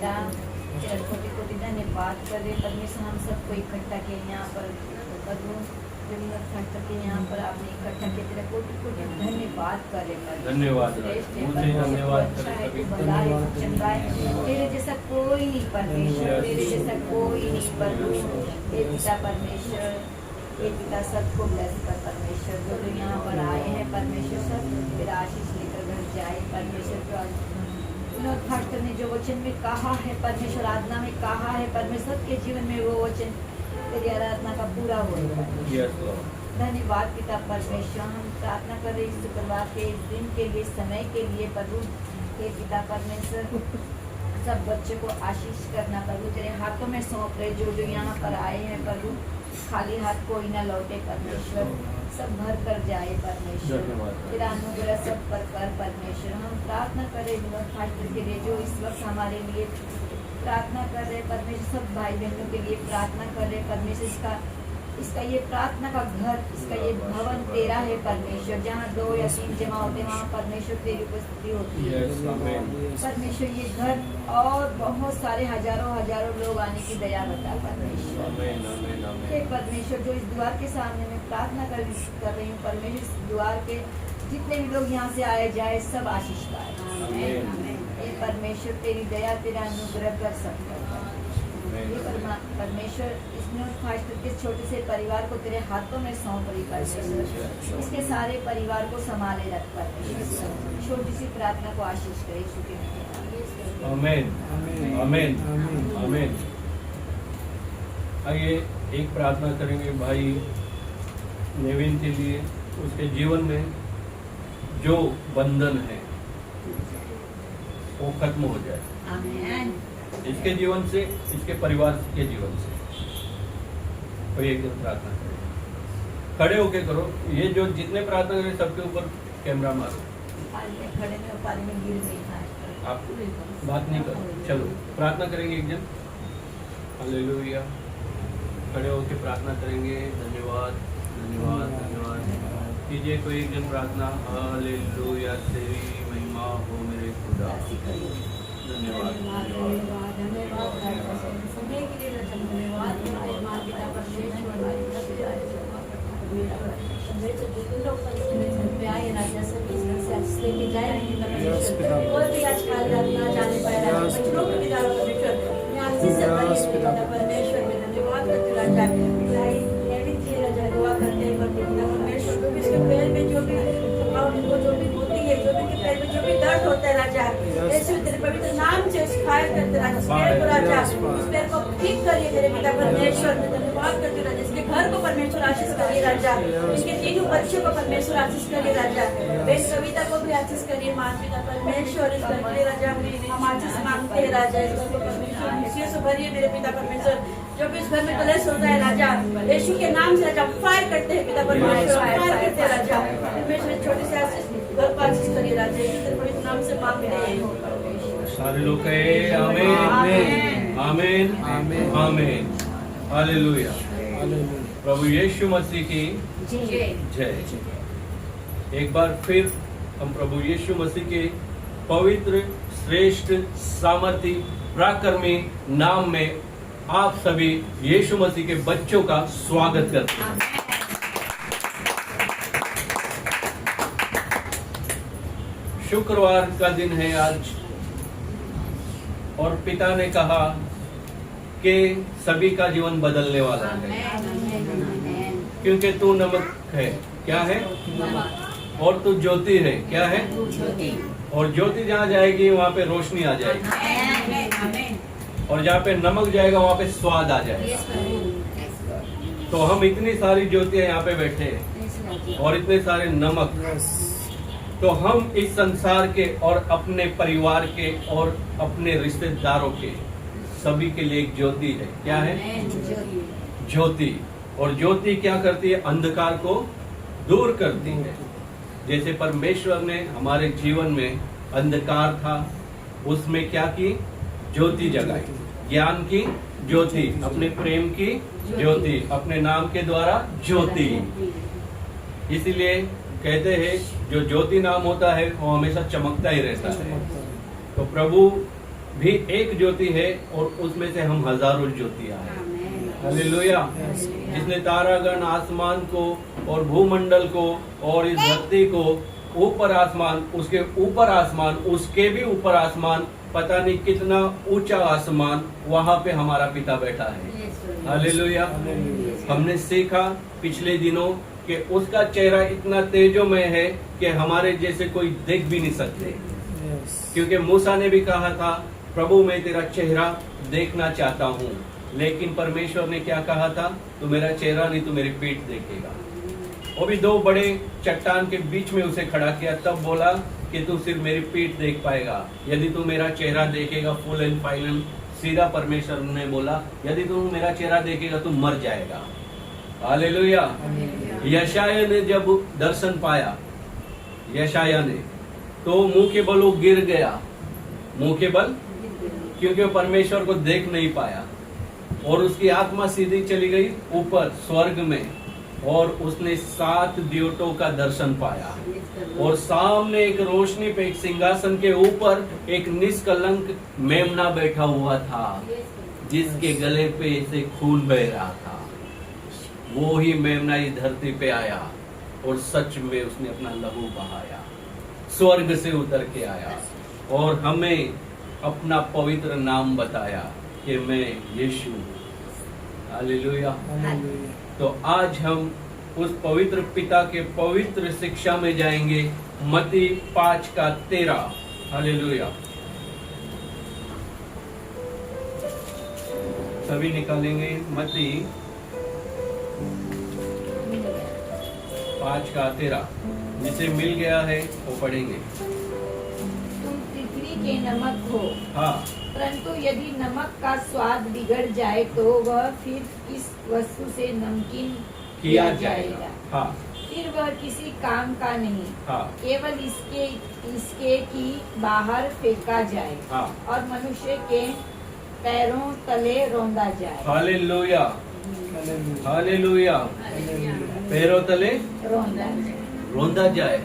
पिता, तेरा कोटि कोटि धन्यवाद करे परमेश्वर, हम सबको इकट्ठा किए यहाँ पर प्रभु, के यहाँ पर आपने इकट्ठा किया, तेरा कोटि कोटि धन्यवाद करे। धन्यवाद, धन्यवाद तेरे जैसा कोई नहीं परमेश्वर, तेरे जैसा कोई नहीं प्रभु। हे पिता परमेश्वर, हे पिता सबको ब्लेस कर परमेश्वर, जो लोग यहाँ पर आए हैं परमेश्वर, सब तेरा आशीष लेकर घर जाए परमेश्वर। विनोद फास्टर ने जो वचन में कहा है परमेश्वर, आराधना में कहा है परमेश्वर, के जीवन में वो वचन तेरी आराधना का पूरा हो। धन्यवाद पिता परमेश्वर, हम प्रार्थना कर रहे इस शुक्रवार के इस दिन के लिए, समय के लिए प्रभु। हे पिता परमेश्वर, सब बच्चों को आशीष करना प्रभु, तेरे हाथों में सौंप रहे। जो जो यहाँ पर आए हैं प्रभु, खाली हाथ कोई ना लौटे परमेश्वर, सब भर कर जाए परमेश्वर, तेरा अनुग्रह सब पर कर परमेश्वर। हम प्रार्थना करें विनोद फास्टर के लिए, जो इस वक्त हमारे लिए प्रार्थना कर रहे परमेश्वर, सब भाई बहनों के लिए प्रार्थना कर रहे परमेश्वर। इसका ये प्रार्थना का घर, इसका ये भवन तेरा है परमेश्वर, जहाँ 2 या 3 जमा होते हैं वहाँ परमेश्वर तेरी उपस्थिति होती है परमेश्वर। ये घर और बहुत सारे हजारों लोग आने की दया बता परमेश्वर। हे परमेश्वर, जो इस द्वार के सामने मैं प्रार्थना कर रही हूँ परमेश्वर, इस द्वार के जितने भी लोग यहाँ से आए जाए सब आशीष पाए। हे परमेश्वर, तेरी दया, तेरा अनुग्रह कर सकता है परमेश्वर। इसमें फास्टर के छोटे से परिवार को तेरे हाथों में सौंप रही परमेश्वर, इसके सारे परिवार को संभाले रख परमेश्वर। छोटी सी प्रार्थना को आशीष करे। आमीन, आमीन, आमीन। आइए एक प्रार्थना करेंगे भाई नेविन के लिए, उसके जीवन में जो बंधन है वो खत्म हो जाए, आमीन। इसके जीवन से, इसके परिवार के जीवन से। और एक दिन प्रार्थना करें, खड़े होके करो। ये जो जितने प्रार्थना करें सबके ऊपर कैमरा मारो। खड़े में पानी में गिर गई था, आप बात नहीं करो। चलो प्रार्थना करेंगे एक जन। हालेलुया। खड़े होके प्रार्थना करेंगे। धन्यवाद, धन्यवाद, धन्यवाद। कीजिए कोई एक जन प्रार्थना। हालेलुया, तेरी महिमा हो मेरे खुदा। धन्यवाद, धन्यवाद, दर्द होता है राजा, यीशु तेरे पवित्र नाम से शिकायत करते राजा, उस पैर को ठीक करिए मेरे पिता परमेश्वर। मैं धन्यवाद करती हूँ राजा, इसके घर को परमेश्वर आशीष करिए राजा, इसके तीनों बच्चों को परमेश्वर आशीष करिए राजा, बेस कविता को भी आशीष करिए माता पिता परमेश्वर। इस घर के लिए राजा हम आशीष मांगते हैं राजा, इस घर को परमेश्वर खुशियों से भरिए मेरे पिता परमेश्वर। जो भी इस घर में कलेश होता है राजा, यीशु के नाम से राजा फायर करते हैं पिता परमेश्वर, फायर करते हैं राजा परमेश्वर। छोटी सी आशीष घर को आशीष करिए राजा, तेरे पवित्र नाम से मांगते हैं। सारे लोग कहे आमीन, आमीन, आमीन, आमीन। हालेलुया। प्रभु यीशु मसीह की जय। एक बार फिर हम प्रभु यीशु मसीह के पवित्र, श्रेष्ठ, सामर्थी, पराक्रमी नाम में आप सभी यीशु मसीह के बच्चों का स्वागत करते हैं। शुक्रवार का दिन है आज, और पिता ने कहा कि सभी का जीवन बदलने वाला है, क्योंकि तू नमक है। क्या है? और तू ज्योति है। क्या है? और ज्योति जहाँ जाएगी वहाँ पे रोशनी आ जाएगी, और जहाँ पे नमक जाएगा वहाँ पे स्वाद आ जाएगा। तो हम इतनी सारी ज्योतियाँ यहाँ पे बैठे हैं और इतने सारे नमक, तो हम इस संसार के और अपने परिवार के और अपने रिश्तेदारों के सभी के लिए एक ज्योति है। क्या है? ज्योति। और ज्योति क्या करती है? अंधकार को दूर करती है। जैसे परमेश्वर ने हमारे जीवन में अंधकार था, उसमें क्या की? ज्योति जगाई। ज्ञान की ज्योति, अपने प्रेम की ज्योति, अपने नाम के द्वारा ज्योति। इसीलिए कहते हैं जो ज्योति नाम होता है वो हमेशा चमकता ही रहता है। तो प्रभु भी एक ज्योति है और उसमें से हम हजारों ज्योतियां हैं। हालेलुया। जिसने तारागण, आसमान को और भूमंडल को और इस धरती को, ऊपर आसमान, उसके ऊपर आसमान, उसके भी ऊपर आसमान, पता नहीं कितना ऊंचा आसमान, वहां पे हमारा पिता बैठा है। हालेलुया। हमने सीखा पिछले दिनों कि उसका चेहरा इतना तेजोमय है कि हमारे जैसे कोई देख भी नहीं सकते, क्योंकि मूसा ने भी कहा था, प्रभु मैं तेरा चेहरा देखना चाहता हूँ, लेकिन परमेश्वर ने क्या कहा था, तू मेरा चेहरा नहीं, तू मेरी पीठ देखेगा। वो भी दो बड़े चट्टान के बीच में उसे खड़ा किया, तब बोला कि तू सिर्फ मेरी पीठ देख पाएगा, यदि तू मेरा चेहरा देखेगा फुल एंड फाइनल। सीधा परमेश्वर ने बोला, यदि तू मेरा चेहरा देखेगा तू मर जाएगा। हालेलुया। यशाया ने जब दर्शन पाया, यशाया ने, तो मुंह के बल वो गिर गया, मुंह के बल, क्योंकि वो परमेश्वर को देख नहीं पाया, और उसकी आत्मा सीधी चली गई ऊपर स्वर्ग में, और उसने 7 दियोटों का दर्शन पाया, और सामने एक रोशनी पे, एक सिंहासन के ऊपर एक निष्कलंक मेमना बैठा हुआ था, जिसके गले पे से खून बह रहा था। वो ही मेमना इस धरती पे आया और सच में उसने अपना लहू बहाया, स्वर्ग से उतर के आया और हमें अपना पवित्र नाम बताया कि मैं यीशु। हालेलुया। तो आज हम उस पवित्र पिता के पवित्र शिक्षा में जाएंगे, मत्ती 5:13। हालेलुया। सभी निकालेंगे मत्ती 5:13। जिसे मिल गया है वो पढ़ेंगे। तुम पृथ्वी के नमक हो, हाँ, परंतु यदि नमक का स्वाद बिगड़ जाए तो वह फिर किस वस्तु से नमकीन किया जाएगा। हाँ, फिर वह किसी काम का नहीं, हाँ, केवल इसके की बाहर फेंका जाए, हाँ। और मनुष्य के पैरों तले रौंदा जाए। Hallelujah, hallelujah. पैरों तले रौंदा जाए। रोंदा जाए।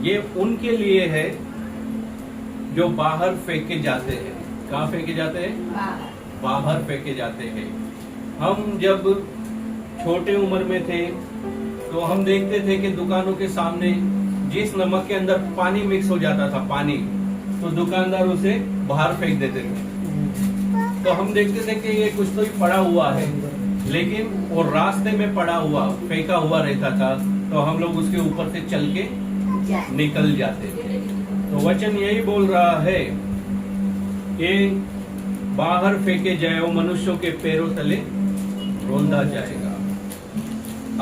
ये उनके लिए है जो बाहर फेंके जाते हैं। कहाँ फेंके जाते हैं? बाहर। बाहर फेंके जाते हैं। हम जब छोटे उम्र में थे तो हम देखते थे कि दुकानों के सामने जिस नमक के अंदर पानी मिक्स हो जाता था, पानी, तो दुकानदार उसे बाहर फेंक देते थे। तो हम देखते थे कि ये कुछ तो ही पड़ा हुआ है, लेकिन वो रास्ते में पड़ा हुआ, फेंका हुआ रहता था, तो हम लोग उसके ऊपर से चल के निकल जाते थे। तो वचन यही बोल रहा है कि बाहर फेंके जाए, वो मनुष्यों के पैरों तले रौंदा जाएगा।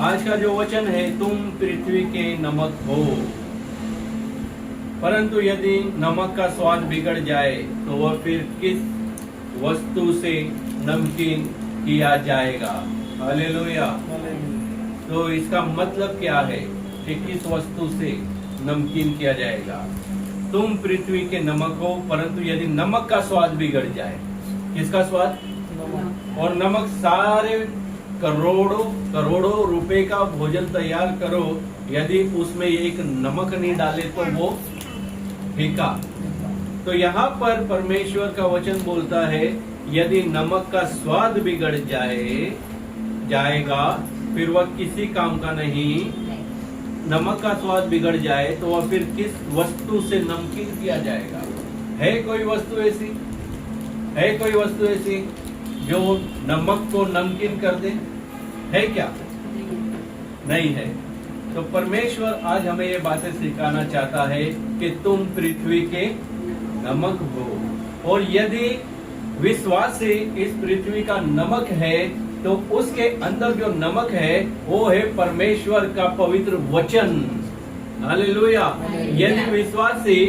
आज का जो वचन है, तुम पृथ्वी के नमक हो, परंतु यदि नमक का स्वाद बिगड़ जाए तो वह फिर किस वस्तु से नमकीन किया जाएगा। हालेलुया। तो इसका मतलब क्या है कि किस वस्तु से नमकीन किया जाएगा। तुम पृथ्वी के नमक हो, परंतु यदि नमक का स्वाद बिगड़ जाए, किसका स्वाद? और नमक सारे करोड़ों रुपए का भोजन तैयार करो, यदि उसमें एक नमक नहीं डाले तो वो फीका। तो यहाँ पर परमेश्वर का वचन बोलता है, यदि नमक का स्वाद बिगड़ जाएगा फिर वह किसी काम का नहीं। नमक का स्वाद बिगड़ जाए तो वह फिर किस वस्तु से नमकीन किया जाएगा। है कोई वस्तु ऐसी? है कोई वस्तु ऐसी जो नमक को नमकीन कर दे? है क्या? नहीं है। तो परमेश्वर आज हमें ये बातें सिखाना चाहता है कि तुम पृथ्वी के नमक हो, और यदि विश्वास से इस पृथ्वी का नमक है तो उसके अंदर जो नमक है वो है परमेश्वर का पवित्र वचन। हालेलुया। यदि विश्वासी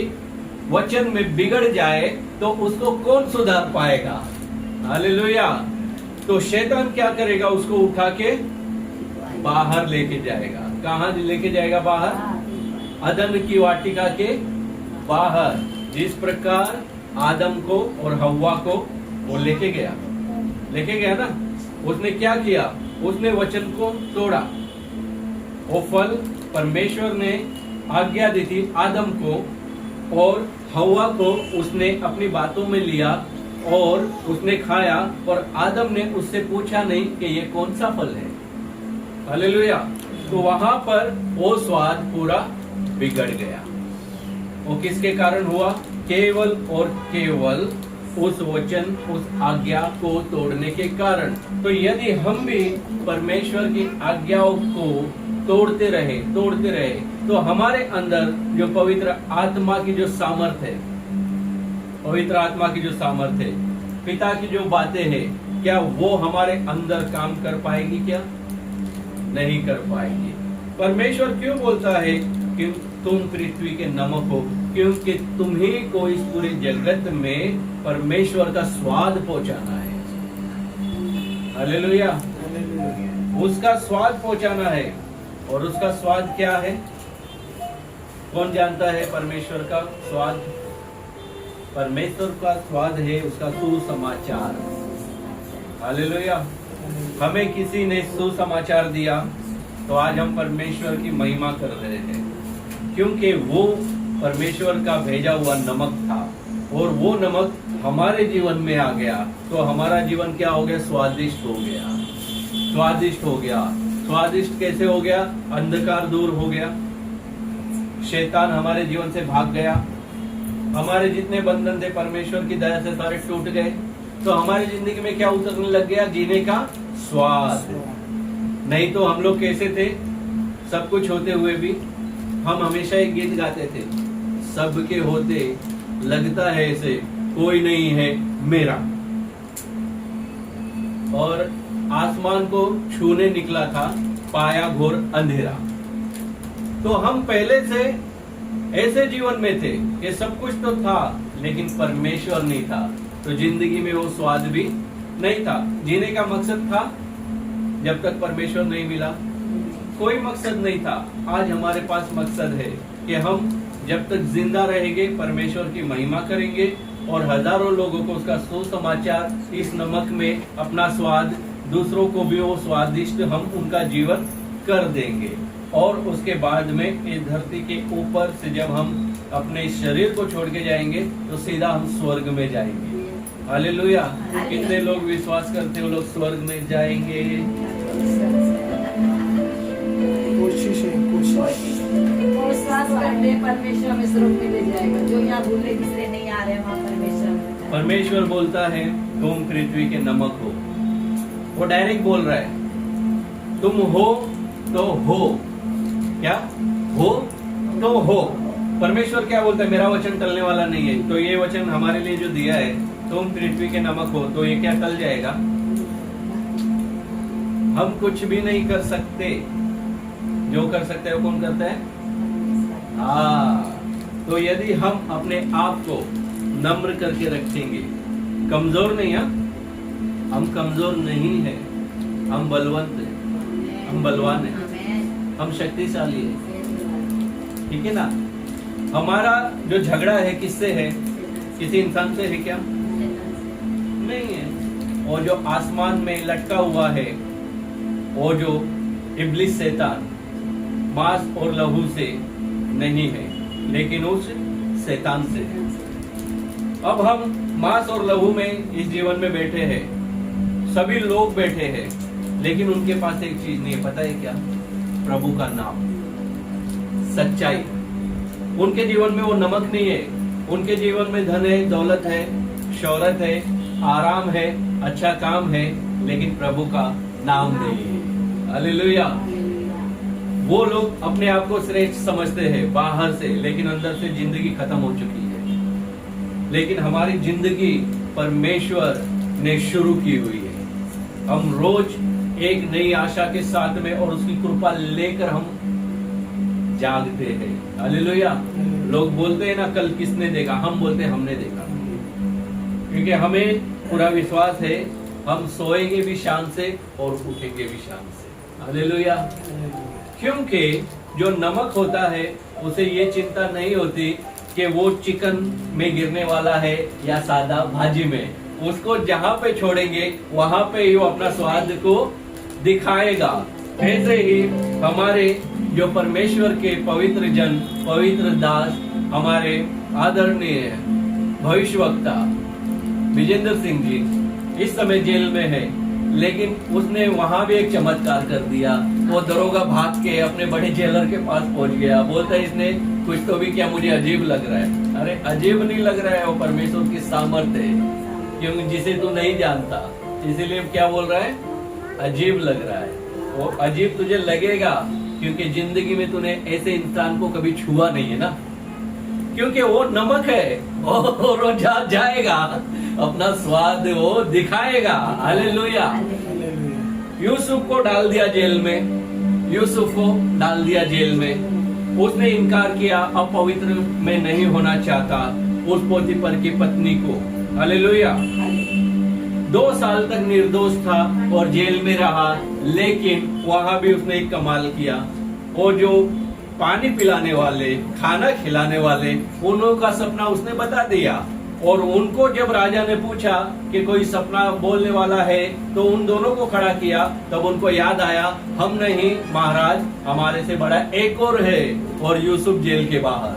वचन में बिगड़ जाए तो उसको कौन सुधार पाएगा? हालेलुया। तो शैतान क्या करेगा? उसको उठा के बाहर लेके जाएगा। कहाँ लेके जाएगा? बाहर, अदन की वाटिका के बाहर। जिस प्रकार आदम को और हव्वा को वो लेके गया ना, उसने क्या किया? उसने वचन को तोड़ा। वो फल परमेश्वर ने आज्ञा दी थी आदम को और हवा को उसने अपनी बातों में लिया और उसने खाया, और आदम ने उससे पूछा नहीं कि ये कौन सा फल है। हालेलुया। तो वहां पर वो स्वाद पूरा बिगड़ गया। वो किसके कारण हुआ? केवल और केवल उस वचन, उस आज्ञा को तोड़ने के कारण। तो यदि हम भी परमेश्वर की आज्ञाओं को तोड़ते रहे तो हमारे अंदर जो पवित्र आत्मा की जो सामर्थ्य है, पवित्र आत्मा की जो सामर्थ्य है, पिता की जो बातें हैं, क्या वो हमारे अंदर काम कर पाएगी? क्या नहीं कर पाएगी। परमेश्वर क्यों बोलता है कि तुम पृथ्वी के नमक हो? क्योंकि तुम्ही को इस पूरे जगत में परमेश्वर का स्वाद पहुंचाना है। हालेलुया। उसका स्वाद पहुंचाना है। और उसका स्वाद क्या है? कौन जानता है परमेश्वर का स्वाद? परमेश्वर का स्वाद है उसका सुसमाचार। हालेलुया। हमें किसी ने सुसमाचार दिया तो आज हम परमेश्वर की महिमा कर रहे हैं, क्योंकि वो परमेश्वर का भेजा हुआ नमक था और वो नमक हमारे जीवन में आ गया तो हमारा जीवन क्या हो गया? स्वादिष्ट हो गया। स्वादिष्ट हो गया। स्वादिष्ट कैसे हो गया? अंधकार दूर हो गया, शैतान हमारे जीवन से भाग गया, हमारे जितने बंधन थे परमेश्वर की दया से सारे टूट गए। तो हमारी जिंदगी में क्या उतरने लग गया? जीने का स्वाद। नहीं तो हम लोग कैसे थे? सब कुछ होते हुए भी हम हमेशा एक गीत गाते थे, सबके होते लगता है ऐसे कोई नहीं है मेरा। और आसमान को छूने निकला था, पाया घोर अंधेरा। तो हम पहले से ऐसे जीवन में थे कि सब कुछ तो था लेकिन परमेश्वर नहीं था, तो जिंदगी में वो स्वाद भी नहीं था। जीने का मकसद था, जब तक परमेश्वर नहीं मिला कोई मकसद नहीं था। आज हमारे पास मकसद है कि हम जब तक जिंदा रहेंगे परमेश्वर की महिमा करेंगे और हजारों लोगों को उसका सुसमाचार इस नमक में अपना स्वाद, दूसरों को भी वो स्वादिष्ट हम उनका जीवन कर देंगे। और उसके बाद में इस धरती के ऊपर से जब हम अपने शरीर को छोड़ के जाएंगे तो सीधा हम स्वर्ग में जाएंगे। हालेलुया। कितने लोग विश्वास करते हो लोग स्वर्ग में जाएंगे? कोशिश करते परमेश्वर हमें स्वर्ग में ले जाएगा। जो यहाँ भूले किसरे नहीं आ रहे वहाँ परमेश्वर बोलता है तुम पृथ्वी के नमक हो। वो डायरेक्ट बोल रहा है, तुम हो तो हो। क्या हो तो हो। परमेश्वर क्या बोलता है? मेरा वचन टलने वाला नहीं है। तो ये वचन हमारे लिए जो दिया है, तुम पृथ्वी के नमक हो, तो ये क्या टल जाएगा? हम कुछ भी नहीं कर सकते। जो कर सकते हैं वो कौन करता है? तो यदि हम अपने आप को नम्र करके रखेंगे, कमजोर नहीं, हम कमजोर नहीं है, हम बलवंत हैं, हम बलवान हैं, हम शक्तिशाली हैं। ठीक है ना? हमारा जो झगड़ा है किससे है? किसी इंसान से है क्या? नहीं है। और जो आसमान में लटका हुआ है, वो जो इब्लिस शैतान, मांस और लहू से नहीं है लेकिन उस शैतान से है। अब हम मांस और लहू में इस जीवन में बैठे हैं, सभी लोग बैठे हैं, लेकिन उनके पास एक चीज नहीं है। पता है क्या? प्रभु का नाम, सच्चाई। उनके जीवन में वो नमक नहीं है। उनके जीवन में धन है, दौलत है, शोहरत है, आराम है, अच्छा काम है, लेकिन प्रभु का नाम नहीं है। हालेलुया। वो लोग अपने आप को श्रेष्ठ समझते हैं बाहर से, लेकिन अंदर से जिंदगी खत्म हो चुकी है। लेकिन हमारी जिंदगी परमेश्वर ने शुरू की हुई है। हम रोज एक नई आशा के साथ में और उसकी कृपा लेकर हम जागते हैं। हालेलुया। लोग बोलते हैं ना कल किसने देखा, हम बोलते हैं हमने देखा, क्योंकि हमें पूरा विश्वास है हम सोएंगे भी शान से और उठेंगे भी शान से। हालेलुया। क्योंकि जो नमक होता है उसे ये चिंता नहीं होती कि वो चिकन में गिरने वाला है या सादा भाजी में। उसको जहां पे छोड़ेंगे वहां पे ही वो अपना स्वाद को दिखाएगा। ऐसे ही हमारे जो परमेश्वर के पवित्र जन, पवित्र दास, हमारे आदरणीय भविष्यवक्ता विजेंद्र सिंह जी इस समय जेल में है, लेकिन उसने वहां भी एक चमत्कार कर दिया। वो दरोगा भाग के अपने बड़े जेलर के पास पहुंच गया। बोलता है इसने कुछ तो भी किया, मुझे अजीब लग रहा है। अरे अजीब नहीं लग रहा है, वो परमेश्वर की सामर्थ्य है, क्योंकि जिसे तू नहीं जानता, इसीलिए क्या बोल रहा है, अजीब लग रहा है। वो अजीब तुझे लगेगा क्योंकि जिंदगी में तूने ऐसे इंसान को कभी छुआ नहीं है ना, क्योंकि वो नमक है और वो जाएगा, अपना स्वाद वो दिखाएगा। हालेलुया। यूसुफ को डाल दिया जेल में, यूसुफ को डाल दिया जेल में। उसने इनकार किया, अपवित्र में नहीं होना चाहता उस पोतीफर की पत्नी को। हालेलुया। 2 साल तक निर्दोष था और जेल में रहा, लेकिन वहां भी उसने एक कमाल किया। वो जो पानी पिलाने वाले, खाना खिलाने वाले, उन्हों का सपना उसने बता दिया। और उनको जब राजा ने पूछा कि कोई सपना बोलने वाला है, तो उन दोनों को खड़ा किया। तब उनको याद आया, हम नहीं महाराज, हमारे से बड़ा एक और है। और यूसुफ जेल के बाहर,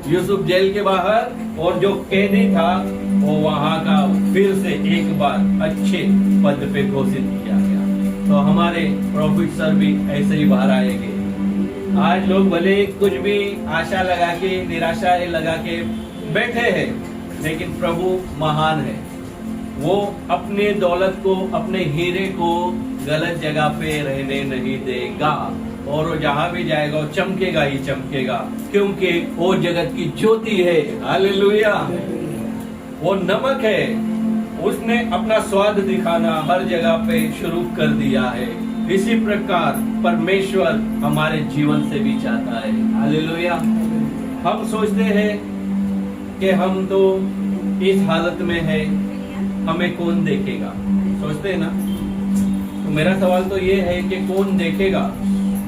यूसुफ जेल के बाहर, और जो कैदी था वो वहां का फिर से एक बार अच्छे पद पे घोषित किया गया। तो हमारे प्रॉफिट सर भी ऐसे ही बाहर आएंगे। आज लोग भले कुछ भी आशा लगा के, निराशा लगा के बैठे हैं, लेकिन प्रभु महान है। वो अपने दौलत को, अपने हीरे को गलत जगह पे रहने नहीं देगा, और वो जहां भी जाएगा वो चमकेगा ही चमकेगा, क्योंकि वो जगत की ज्योति है। हालेलुया। वो नमक है, उसने अपना स्वाद दिखाना हर जगह पे शुरू कर दिया है। इसी प्रकार परमेश्वर हमारे जीवन से भी चाहता है। हालेलुया। हम सोचते हैं कि हम तो इस हालत में है, हमें कौन देखेगा, सोचते हैं ना। तो मेरा सवाल तो ये है कि कौन देखेगा।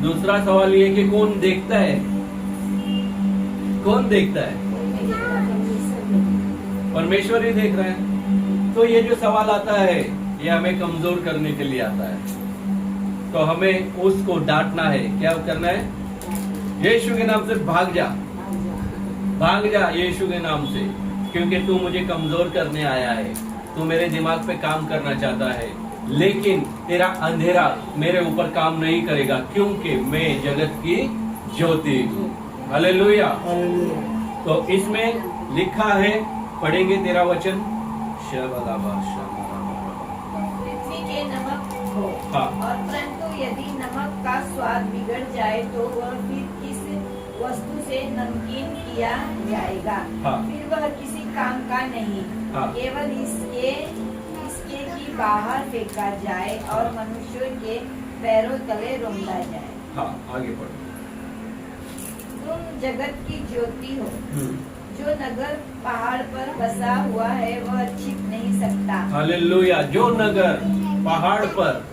दूसरा सवाल ये कि कौन देखता है, कौन देखता है, परमेश्वर ही देख रहा है। तो ये जो सवाल आता है, ये हमें कमजोर करने के लिए आता है। तो हमें उसको डांटना है। क्या करना है? यीशु के नाम से भाग जा, भाग जा यीशु के नाम से, क्योंकि तू मुझे कमजोर करने आया है। तू मेरे दिमाग पे काम करना चाहता है, लेकिन तेरा अंधेरा मेरे ऊपर काम नहीं करेगा, क्योंकि मैं जगत की ज्योति हूँ। हालेलुया। तो इसमें लिखा है, पढ़ेंगे तेरा वचन। पृथ्वी के नमक हो। हाँ। और परंतु यदि नमक का स्वाद बिगड़ जाए तो वह फिर किस वस्तु से नमकीन किया जाएगा? हाँ। फिर वह किसी काम का नहीं, हाँ। केवल इसके की बाहर फेंका जाए और मनुष्यों के पैरों तले रौंदा जाए। हाँ, आगे बढ़ो। तुम जगत की ज्योति हो। जो नगर पहाड़ पर बसा हुआ है वह छिप नहीं सकता। हालेलुया। जो नगर पहाड़ पर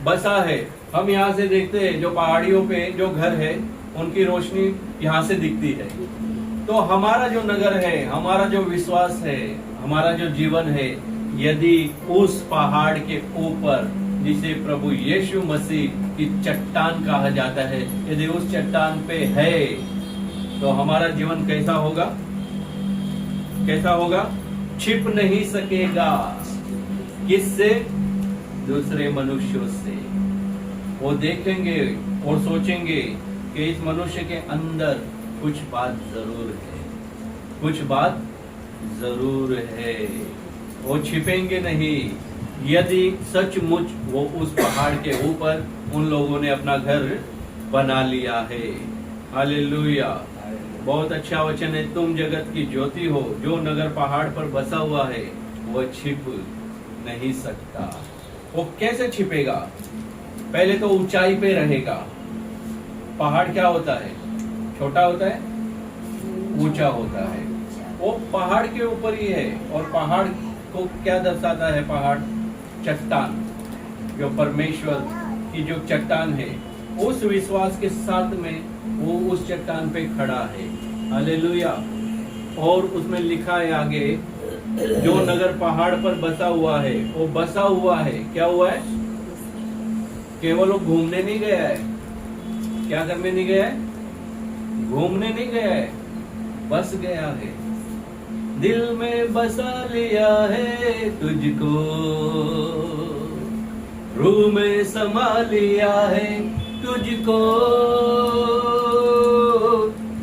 बसा है, हम यहाँ से देखते हैं, जो पहाड़ियों पे जो घर है उनकी रोशनी यहाँ से दिखती है। तो हमारा जो नगर है, हमारा जो विश्वास है, हमारा जो जीवन है, यदि उस पहाड़ के ऊपर, जिसे प्रभु यीशु मसीह की चट्टान कहा जाता है, यदि उस चट्टान पे है, तो हमारा जीवन कैसा होगा? कैसा होगा? छिप नहीं सकेगा। किससे? दूसरे मनुष्यों से। वो देखेंगे और सोचेंगे कि इस मनुष्य के अंदर कुछ बात जरूर है, कुछ बात जरूर है। वो छिपेंगे नहीं। यदि सचमुच वो उस पहाड़ के ऊपर उन लोगों ने अपना घर बना लिया है। हालेलुया। बहुत अच्छा वचन है। तुम जगत की ज्योति हो। जो नगर पहाड़ पर बसा हुआ है वो छिप नहीं सकता। वो कैसे छिपेगा? पहले तो ऊंचाई पे रहेगा। पहाड़ क्या होता है? छोटा होता है, ऊंचा होता है। वो पहाड़ के ऊपर ही है। और पहाड़ को क्या दर्शाता है? पहाड़ चट्टान, जो परमेश्वर की जो चट्टान है, उस विश्वास के साथ में वो उस चट्टान पे खड़ा है। हालेलुया। और उसमें लिखा है आगे, जो नगर पहाड़ पर बसा हुआ है, वो बसा हुआ है। क्या हुआ है? केवल वो घूमने नहीं गया है। क्या करने नहीं गया है? घूमने नहीं गया है। बस गया है, दिल में बसा लिया है तुझको, रूह में समा लिया है तुझको,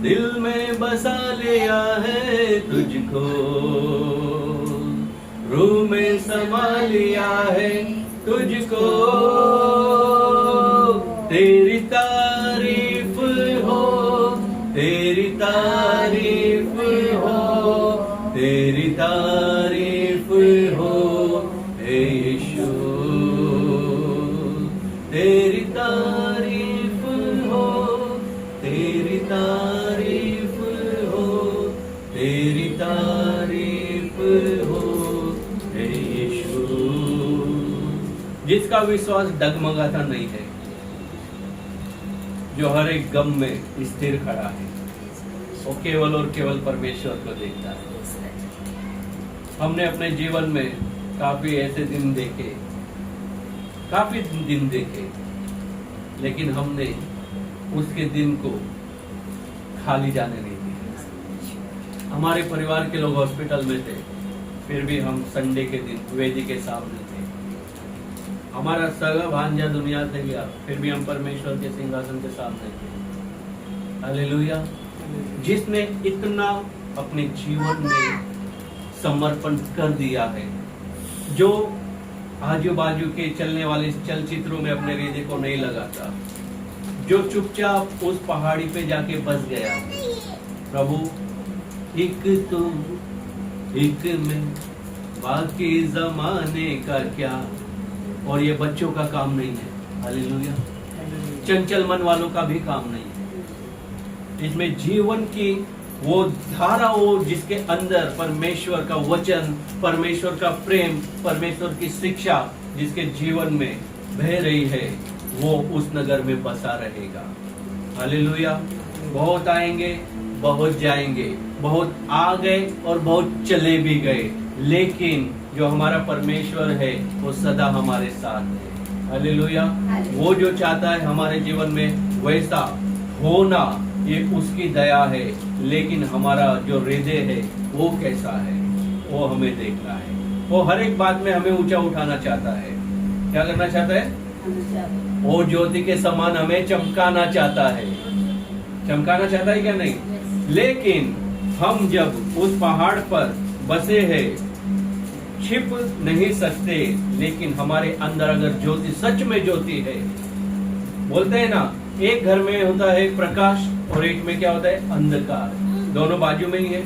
दिल में बसा लिया है तुझको, रूह में समा लिया है तुझको। तेरी तारीफ हो, तेरी तारीफ हो, तेरी तारीफ हो हे यीशु, तेरी तारीफ हो, तेरी तारीफ हो, तेरी तारीफ हो हे यीशु। जिसका विश्वास डगमगाता नहीं है, जो हर एक गम में स्थिर खड़ा है, वो केवल और केवल परमेश्वर को देखता है। हमने अपने जीवन में काफी ऐसे दिन देखे, काफी दिन देखे, लेकिन हमने उसके दिन को खाली जाने नहीं दिया। हमारे परिवार के लोग हॉस्पिटल में थे, फिर भी हम संडे के दिन वेदी के सामने थे। हमारा सगा भांजा दुनिया से गया, फिर भी हम परमेश्वर के सिंहासन के सामने थे। हालेलुया। जिसने इतना अपने जीवन में समर्पण कर दिया है, जो आजू बाजू के चलने वाले चलचित्रों में अपने हृदय को नहीं लगाता, जो चुपचाप उस पहाड़ी पे जाके बस गया। प्रभु एक तू एक मैं, बाकी जमाने का क्या। और ये बच्चों का काम नहीं है, हालेलुया। चंचल मन वालों का भी काम नहीं है। इसमें जीवन की वो धारा हो जिसके अंदर परमेश्वर का वचन, परमेश्वर का प्रेम, परमेश्वर की शिक्षा जिसके जीवन में बह रही है, वो उस नगर में बसा रहेगा। हालेलुया। बहुत आएंगे, बहुत जाएंगे, बहुत आ गए और बहुत चले भी गए, लेकिन जो हमारा परमेश्वर है वो सदा हमारे साथ है। हालेलुया। वो जो चाहता है हमारे जीवन में वैसा होना, ये उसकी दया है, लेकिन हमारा जो हृदय है वो कैसा है वो हमें देखना है। वो हर एक बात में हमें ऊंचा उठाना चाहता है। क्या करना चाहता है? वो ज्योति के समान हमें चमकाना चाहता है। चमकाना चाहता है क्या? नहीं। लेकिन हम जब उस पहाड़ पर बसे हैं, छिप नहीं सकते, लेकिन हमारे अंदर अगर ज्योति, सच में ज्योति है, बोलते हैं ना, एक घर में होता है प्रकाश और एक में क्या होता है? अंधकार। दोनों बाजू में ही है,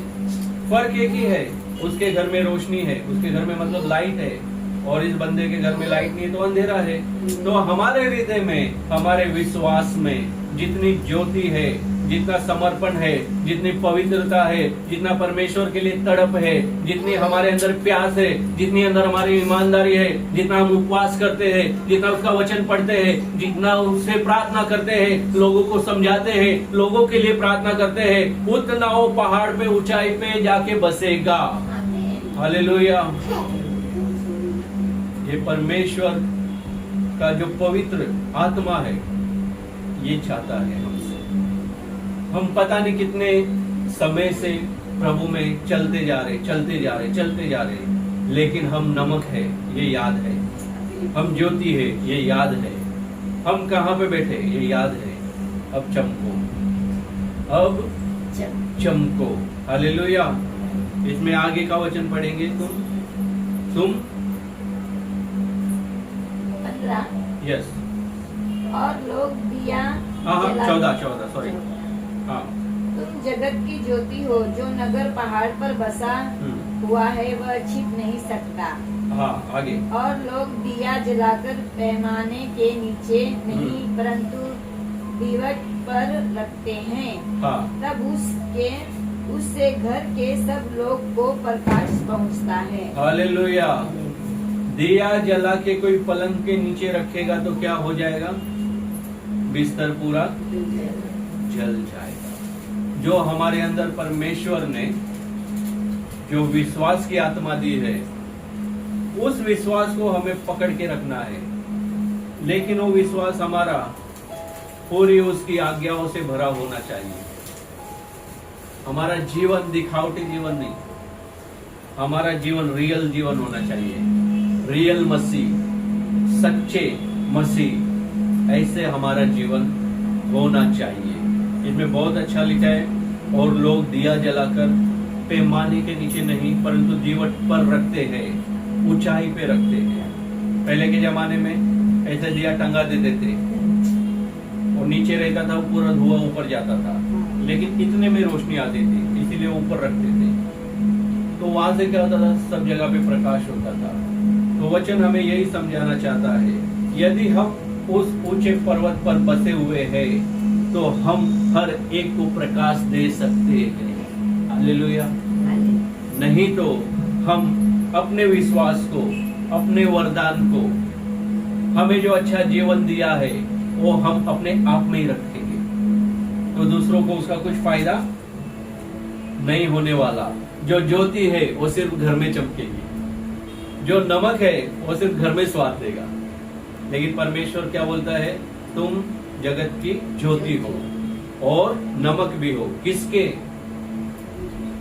फर्क एक ही है। उसके घर में रोशनी है, उसके घर में मतलब लाइट है, और इस बंदे के घर में लाइट नहीं है तो अंधेरा है। तो हमारे हृदय में, हमारे विश्वास में जितनी ज्योति है, जितना समर्पण है, जितनी पवित्रता है, जितना परमेश्वर के लिए तड़प है, जितनी हमारे अंदर प्यास है, जितनी अंदर हमारी ईमानदारी है, जितना हम उपवास करते हैं, जितना उसका वचन पढ़ते हैं, जितना उससे प्रार्थना करते हैं, लोगों को समझाते हैं, लोगों के लिए प्रार्थना करते हैं, उतना वो पहाड़ पे, ऊंचाई पे जाके बसेगा। हालेलुया। ये परमेश्वर का जो पवित्र आत्मा है, ये चाहता है हमसे। हम पता नहीं कितने समय से प्रभु में चलते जा रहे, लेकिन हम नमक है ये याद है, हम ज्योति है ये याद है, हम कहाँ पे बैठे ये याद है। अब चमको, अब चमको। हालेलुया। इसमें आगे का वचन पढ़ेंगे। तुम 15। यस। और लोग दिया हाँ, जला- 14 सॉरी। हाँ। तुम जगत की ज्योति हो, जो नगर पहाड़ पर बसा हुआ है वह छिप नहीं सकता। हाँ, आगे। और लोग दिया जलाकर पैमाने के नीचे नहीं परंतु दीवट पर रखते हैं। हाँ। तब उससे घर के सब लोग को प्रकाश पहुंचता है। हालेलुया। दिया जला के कोई पलंग के नीचे रखेगा तो क्या हो जाएगा? बिस्तर पूरा जल जाएगा। जो हमारे अंदर परमेश्वर ने जो विश्वास की आत्मा दी है, उस विश्वास को हमें पकड़ के रखना है, लेकिन वो विश्वास हमारा पूरी उसकी आज्ञाओं से भरा होना चाहिए। हमारा जीवन दिखावटी जीवन नहीं, हमारा जीवन रियल जीवन होना चाहिए। रियल मसीह, सच्चे मसीह, ऐसे हमारा जीवन होना चाहिए। इसमें बहुत अच्छा लिखा है, और लोग दिया जलाकर पैमाने के नीचे नहीं परंतु दीवट पर रखते हैं, ऊंचाई पे रखते हैं। पहले के जमाने में ऐसे दिया टंगा देते थे और नीचे रहता था, पूरा धुआं ऊपर जाता था, लेकिन इतने में रोशनी आती थी, इसीलिए ऊपर रखते थे। तो वहां से क्या होता था, सब जगह पे प्रकाश होता था। तो वचन हमें यही समझाना चाहता है, यदि हम उस ऊंचे पर्वत पर बसे हुए हैं तो हम हर एक को प्रकाश दे सकते हैं। हालेलुया। नहीं तो हम अपने विश्वास को, अपने वरदान को, हमें जो अच्छा जीवन दिया है वो हम अपने आप में ही रखेंगे, तो दूसरों को उसका कुछ फायदा नहीं होने वाला। जो ज्योति है वो सिर्फ घर में चमकेगी, जो नमक है वो सिर्फ घर में स्वाद देगा। लेकिन परमेश्वर क्या बोलता है, तुम जगत की ज्योति हो और नमक भी हो। किसके?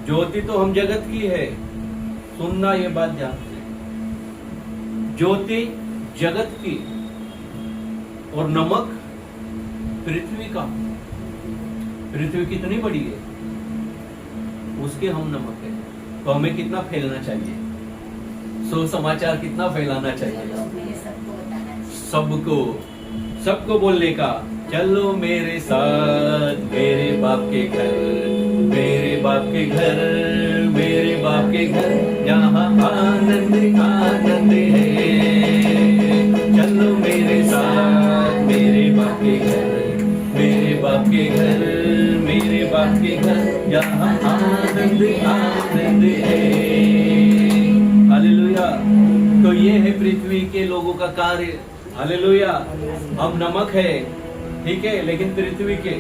ज्योति तो हम जगत की है, सुनना ये बात ध्यान से, ज्योति जगत की और नमक पृथ्वी का। पृथ्वी कितनी बड़ी है, उसके हम नमक है। तो हमें कितना फैलना चाहिए, सो समाचार कितना फैलाना चाहिए, सबको बोलने का, चलो मेरे साथ मेरे बाप के घर, मेरे बाप के घर, मेरे बाप के घर, यहाँ आनंद आनंद है। चलो मेरे साथ मेरे बाप के घर, मेरे बाप के घर, मेरे बाप के घर, यहाँ आनंद आनंद है। हालेलुया। तो ये है पृथ्वी के लोगों का कार्य। हालेलुया। हम नमक है, ठीक है, लेकिन पृथ्वी के,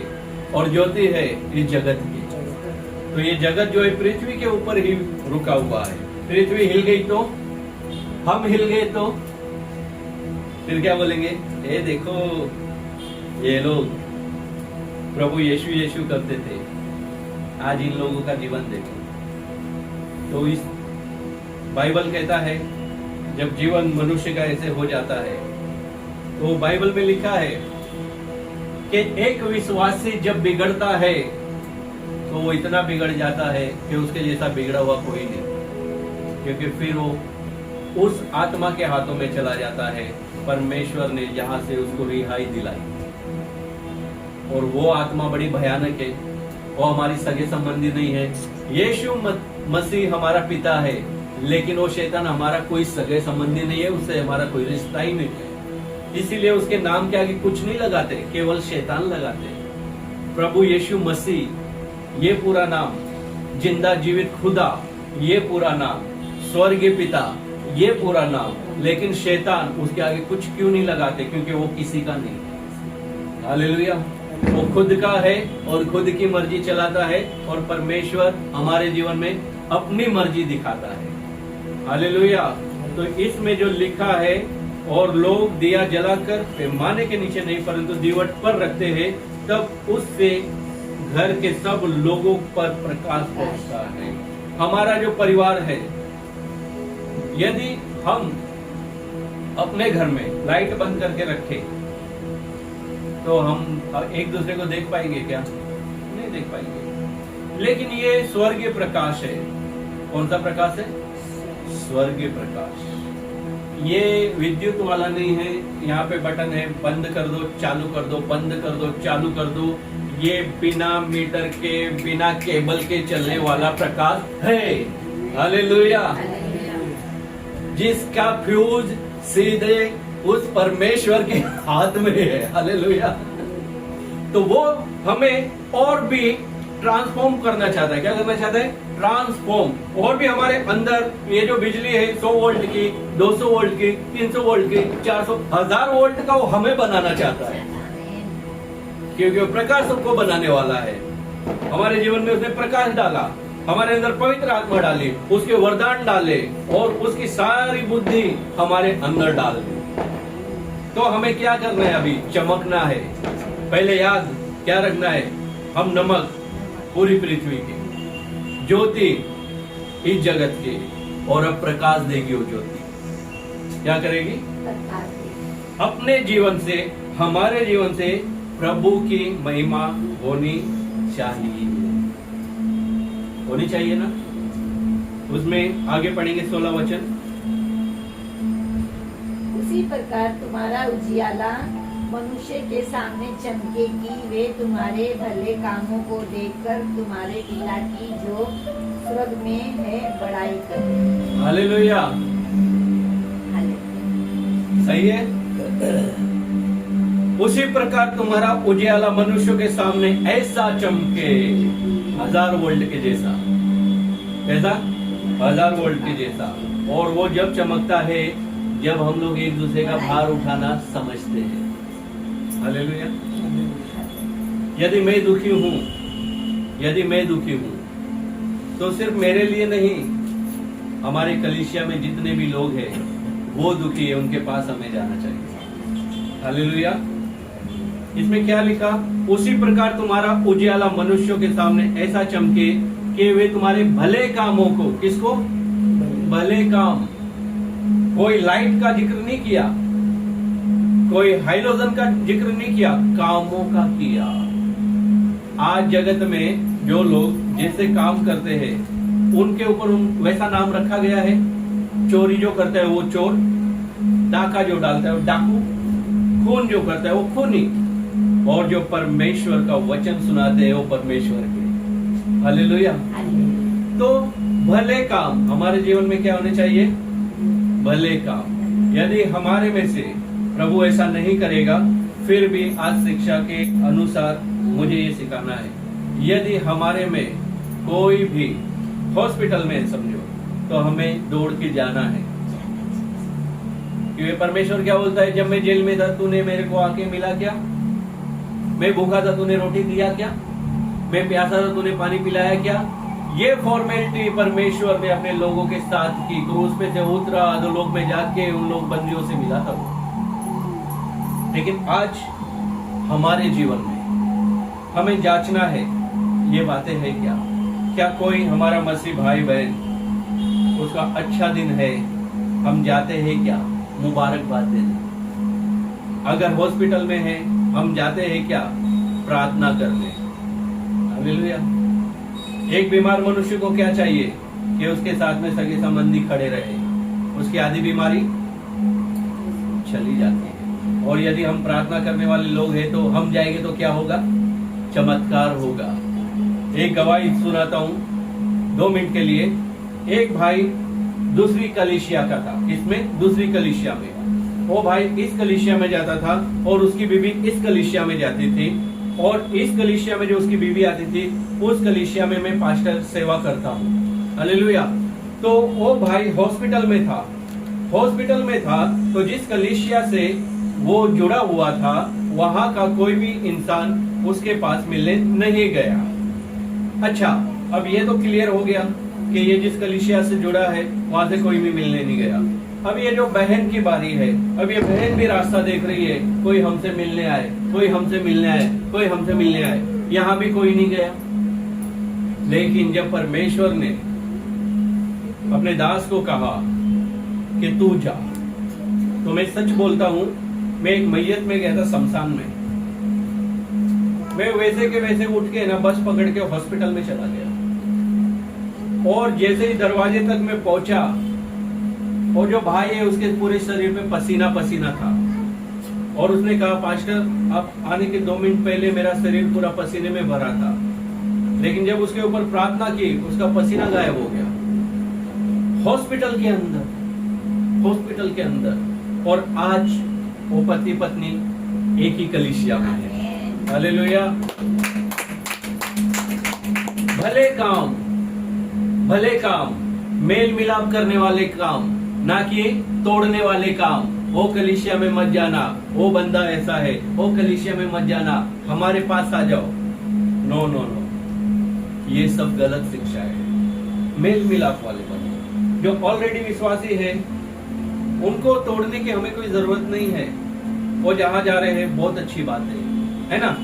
और ज्योति है इस जगत की। तो ये जगत जो है पृथ्वी के ऊपर ही रुका हुआ है। पृथ्वी हिल गई तो, हम हिल गए तो फिर क्या बोलेंगे, ये देखो ये लोग प्रभु यीशु यीशु करते थे, आज इन लोगों का जीवन देखो। तो इस बाइबल कहता है जब जीवन मनुष्य का ऐसे हो जाता है, तो बाइबल में लिखा है कि एक विश्वासी जब बिगड़ता है तो वो इतना बिगड़ जाता है कि उसके जैसा बिगड़ा हुआ कोई नहीं, क्योंकि फिर वो उस आत्मा के हाथों में चला जाता है। परमेश्वर ने जहां से उसको रिहाई दिलाई, और वो आत्मा बड़ी भयानक है, वो हमारी सगे संबंधी नहीं है। यीशु मसीह हमारा पिता है, लेकिन वो शैतान हमारा कोई सगे संबंधी नहीं है, उससे हमारा कोई रिश्ता ही नहीं है। इसीलिए उसके नाम के आगे कुछ नहीं लगाते, केवल शैतान लगाते। प्रभु यीशु मसीह ये पूरा नाम, जिंदा जीवित खुदा ये पूरा नाम, स्वर्गीय पिता ये पूरा नाम, लेकिन शैतान उसके आगे कुछ क्यों नहीं लगाते, क्योंकि वो किसी का नहीं। हालेलुया। वो खुद का है और खुद की मर्जी चलाता है, और परमेश्वर हमारे जीवन में अपनी मर्जी दिखाता है। हालेलुया। तो इसमें जो लिखा है, और लोग दिया जलाकर पैमाने के नीचे नहीं परंतु दीवट पर रखते हैं, तब उससे घर के सब लोगों पर प्रकाश पहुंचता है। हमारा जो परिवार है, यदि हम अपने घर में लाइट बंद करके रखें तो हम एक दूसरे को देख पाएंगे क्या? नहीं देख पाएंगे। लेकिन ये स्वर्गीय प्रकाश है। कौन सा प्रकाश है? स्वर्गीय प्रकाश। ये विद्युत वाला नहीं है, यहाँ पे बटन है, बंद कर दो चालू कर दो, बंद कर दो चालू कर दो। ये बिना मीटर के, बिना केबल के चलने वाला प्रकाश है। हालेलुया। जिसका फ्यूज सीधे उस परमेश्वर के हाथ में है। हालेलुया। तो वो हमें और भी ट्रांसफॉर्म करना चाहता है। क्या करना चाहता है? ट्रांसफॉर्म। और भी हमारे अंदर ये जो बिजली है 100 वोल्ट की, 200 वोल्ट की, 300 वोल्ट की, 400, 1000 वोल्ट का वो हमें बनाना चाहता है, क्योंकि वो प्रकाश सबको बनाने वाला है। हमारे जीवन में उसने प्रकाश डाला, हमारे अंदर पवित्र आत्मा डाली, उसके वरदान डाले, और उसकी सारी बुद्धि हमारे अंदर डाल दी। तो हमें क्या करना है? अभी चमकना है। पहले याद क्या रखना है? हम नमक पूरी पृथ्वी के, ज्योति इस जगत के, और अब प्रकाश देगी वो ज्योति। क्या करेगी? अपने जीवन से, हमारे जीवन से प्रभु की महिमा होनी चाहिए ना। उसमें आगे पढ़ेंगे 16 वचन। उसी प्रकार तुम्हारा उजियाला मनुष्य के सामने चमके कि वे तुम्हारे भले कामों को देखकर तुम्हारे पिता की जो स्वर्ग में है बड़ाई करें। हालेलुया। सही है। उसी प्रकार तुम्हारा उजियाला मनुष्य के सामने ऐसा चमके, 1000 वोल्ट के जैसा। कैसा? 1000 वोल्ट के जैसा। और वो जब चमकता है जब हम लोग एक दूसरे का भार उठाना समझते हैं। हालेलुया। यदि मैं दुखी हूं तो सिर्फ मेरे लिए नहीं, हमारे कलीसिया में जितने भी लोग हैं वो दुखी है, उनके पास हमें जाना चाहिए। हालेलुया। इसमें क्या लिखा? उसी प्रकार तुम्हारा उजियाला मनुष्यों के सामने ऐसा चमके कि वे तुम्हारे भले कामों को, किसको? भले काम। कोई लाइट का जिक्र नहीं किया, कोई हाइड्रोजन का जिक्र नहीं किया, कामों का किया। आज जगत में जो लोग जैसे काम करते हैं उनके ऊपर वैसा नाम रखा गया है। चोरी जो करता है वो चोर, डाका जो डालता है वो डाकू, खून जो करता है वो खूनी, और जो परमेश्वर का वचन सुनाते हैं वो परमेश्वर के। हालेलुया। तो भले काम हमारे जीवन में क्या होने चाहिए? भले काम। यदि हमारे में से प्रभु ऐसा नहीं करेगा, फिर भी आज शिक्षा के अनुसार मुझे ये सिखाना है, यदि हमारे में कोई भी हॉस्पिटल में समझो तो हमें दौड़ के जाना है। क्योंकि परमेश्वर क्या बोलता है? जब मैं जेल में था तूने मेरे को आके मिला क्या? मैं भूखा था तूने रोटी दिया क्या? मैं प्यासा था तूने पानी पिलाया क्या? ये फॉर्मेलिटी परमेश्वर ने अपने लोगों के साथ की। क्रूस पे से उतरा, अधोलोक में जाके उन लोग बंदियों से मिला था वो। लेकिन आज हमारे जीवन में हमें जांचना है ये बातें है क्या? क्या कोई हमारा मसीह भाई बहन उसका अच्छा दिन है, हम जाते हैं क्या मुबारकबाद देने? अगर हॉस्पिटल में है हम जाते हैं क्या प्रार्थना करने? हालेलुया। एक बीमार मनुष्य को क्या चाहिए? कि उसके साथ में सगे संबंधी खड़े रहे, उसकी आधी बीमारी चली जाती है। और यदि हम प्रार्थना करने वाले लोग हैं तो हम जाएंगे तो क्या होगा? चमत्कार होगा। एक गवाही सुनाता हूं 2 मिनट के लिए। एक भाई दूसरी कलीसिया का था, इसमें दूसरी कलीसिया में, वो भाई इस कलीसिया में जाता था और उसकी बीवी इस कलीसिया में जाती थी, और इस कलीसिया में जो उसकी बीवी आती थी उस कलीसिया में मैं पास्टर सेवा करता हूँ। हालेलुया। तो वो भाई हॉस्पिटल में था तो जिस कलीसिया से वो जुड़ा हुआ था वहां का कोई भी इंसान उसके पास मिलने नहीं गया। अच्छा, अब ये तो क्लियर हो गया कि ये जिस कलीसिया से जुड़ा है वहां से कोई भी मिलने नहीं गया। अब ये जो बहन की बारी है, अब ये बहन भी रास्ता देख रही है, कोई हमसे मिलने आए, कोई हमसे मिलने आए, कोई हमसे मिलने आए, यहाँ भी कोई नहीं गया। लेकिन जब परमेश्वर ने अपने दास को कहा कि तू जा, तो मैं सच बोलता हूं, मैं एक मैयत में गया था शमशान में। मैं वैसे के वैसे उठ के ना बस पकड़ के हॉस्पिटल में चला गया, और जैसे ही दरवाजे तक मैं पहुंचा, और जो भाई है उसके पूरे शरीर पे पसीना पसीना था, और उसने कहा पास्टर आप आने के 2 मिनट पहले मेरा शरीर पूरा पसीने में भरा था, लेकिन जब उसके ऊपर प्रार्थना की उसका पसीना गायब हो गया। हॉस्पिटल के अंदर, और आज वो पति पत्नी एक ही कलीसिया में है। हालेलुया। भले काम, मेल मिलाप करने वाले काम, ना कि तोड़ने वाले काम। वो कलीसिया में मत जाना, वो बंदा ऐसा है, वो कलीसिया में मत जाना, हमारे पास आ जाओ। नो नो नो, ये सब गलत शिक्षा है। मेल मिलाप वाले बंदे जो ऑलरेडी विश्वासी है उनको तोड़ने की हमें कोई जरूरत नहीं है। वो जहां जा रहे हैं बहुत अच्छी बात है ना?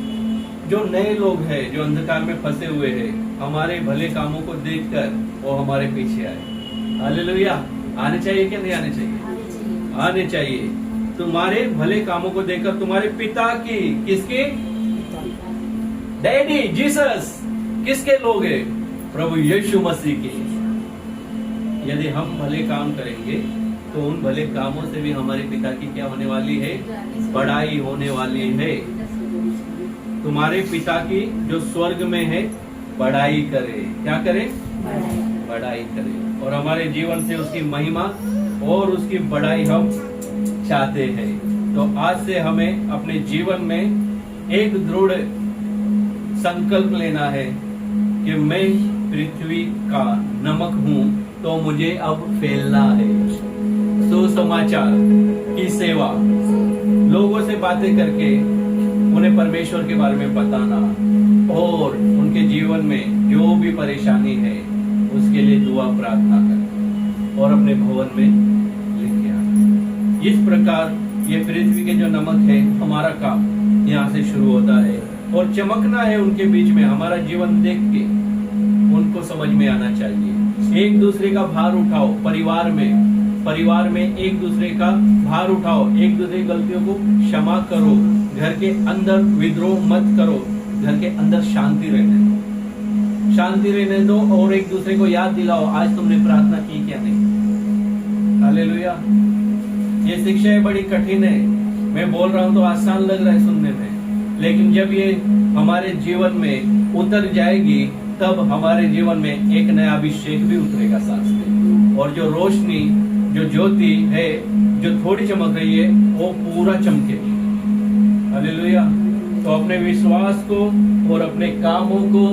जो नए लोग हैं, जो अंधकार में फंसे हुए हैं, हमारे भले कामों को देखकर वो हमारे पीछे आए। हालेलुया। आने चाहिए क्या नहीं आने चाहिए? आने चाहिए। तुम्हारे भले कामों को देखकर तुम्हारे पिता की, किसके? डैडी जीसस किसके लोग हैं? प्रभु यीशु मसीह के। यदि हम भले काम करेंगे तो उन भले कामों से भी हमारे पिता की क्या होने वाली है? बड़ाई होने वाली है। तुम्हारे पिता की जो स्वर्ग में है बड़ाई करे। क्या करे? बड़ाई करे। और हमारे जीवन से उसकी महिमा और उसकी बड़ाई हम चाहते हैं। तो आज से हमें अपने जीवन में एक दृढ़ संकल्प लेना है कि मैं पृथ्वी का नमक हूँ, तो मुझे अब फैलना है। सुसमाचार की सेवा, लोगों से बातें करके उन्हें परमेश्वर के बारे में बताना और उनके जीवन में जो भी परेशानी है उसके लिए दुआ प्रार्थना करना और अपने भवन में लेके आना। इस प्रकार ये पृथ्वी के जो नमक है, हमारा काम यहाँ से शुरू होता है और चमकना है उनके बीच में। हमारा जीवन देख के उनको समझ में आना चाहिए। एक दूसरे का भार उठाओ। परिवार में एक दूसरे का भार उठाओ, एक दूसरे की गलतियों को क्षमा करो। घर के अंदर विद्रोह मत करो, घर के अंदर शांति रहने दो और एक दूसरे को याद दिलाओ, आज तुमने प्रार्थना की क्या नहीं। हालेलुया। ये शिक्षा बड़ी कठिन है। मैं बोल रहा हूँ तो आसान लग रहा है सुनने में, लेकिन जब ये हमारे जीवन में उतर जाएगी तब हमारे जीवन में एक नया अभिषेक भी उतरेगा सांस में। और जो रोशनी, जो ज्योति है, जो थोड़ी चमक रही है, वो पूरा चमकेगी। हालेलुया। तो अपने विश्वास को और अपने कामों को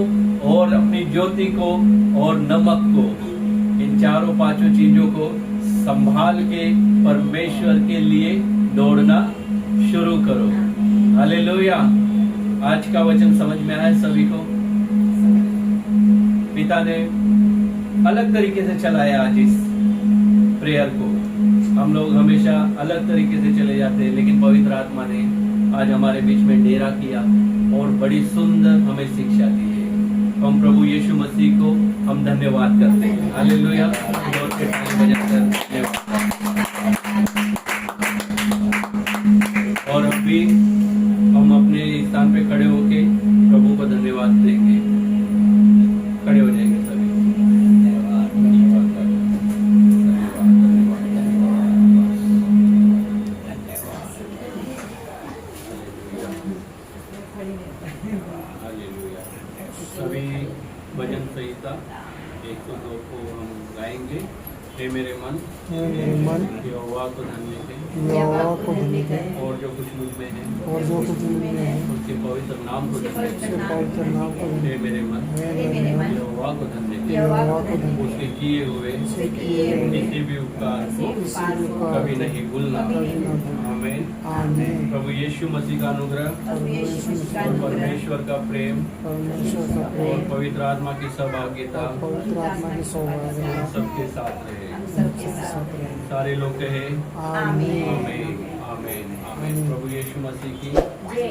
और अपनी ज्योति को और नमक को, इन चारों पांचों चीजों को संभाल के परमेश्वर के लिए दौड़ना शुरू करो। हालेलुया। आज का वचन समझ में आया सभी को? पिता ने अलग तरीके से चलाया आज इस प्रेयर को। हम लोग हमेशा अलग तरीके से चले जाते हैं, लेकिन पवित्र आत्मा ने आज हमारे बीच में डेरा किया और बड़ी सुंदर हमें शिक्षा दी है। हम प्रभु यीशु मसीह को हम धन्यवाद करते हैं। हालेलुया। और अभी हम अपने स्थान पे खड़े होके प्रभु को धन्यवाद देंगे। खड़े हो जाएंगे सभी। सभी भजन संहिता 102 को हम गाएंगे। हे मेरे मन यहोवा को धन्य दे, और जो कुछ मुझ में है उसके पवित्र नाम को धन्य दे। हे मेरे मन यहोवा को धन्य दे, उसके किए हुए किसी भी उपकार को कभी नहीं भूलना। आमीन। प्रभु यीशु मसीह का अनुग्रह और परमेश्वर का प्रेम और पवित्र आत्मा की सहभागिता सबके साथ रहे। सारे लोग कहे आमीन आमीन आमीन। प्रभु यीशु मसीह की जय।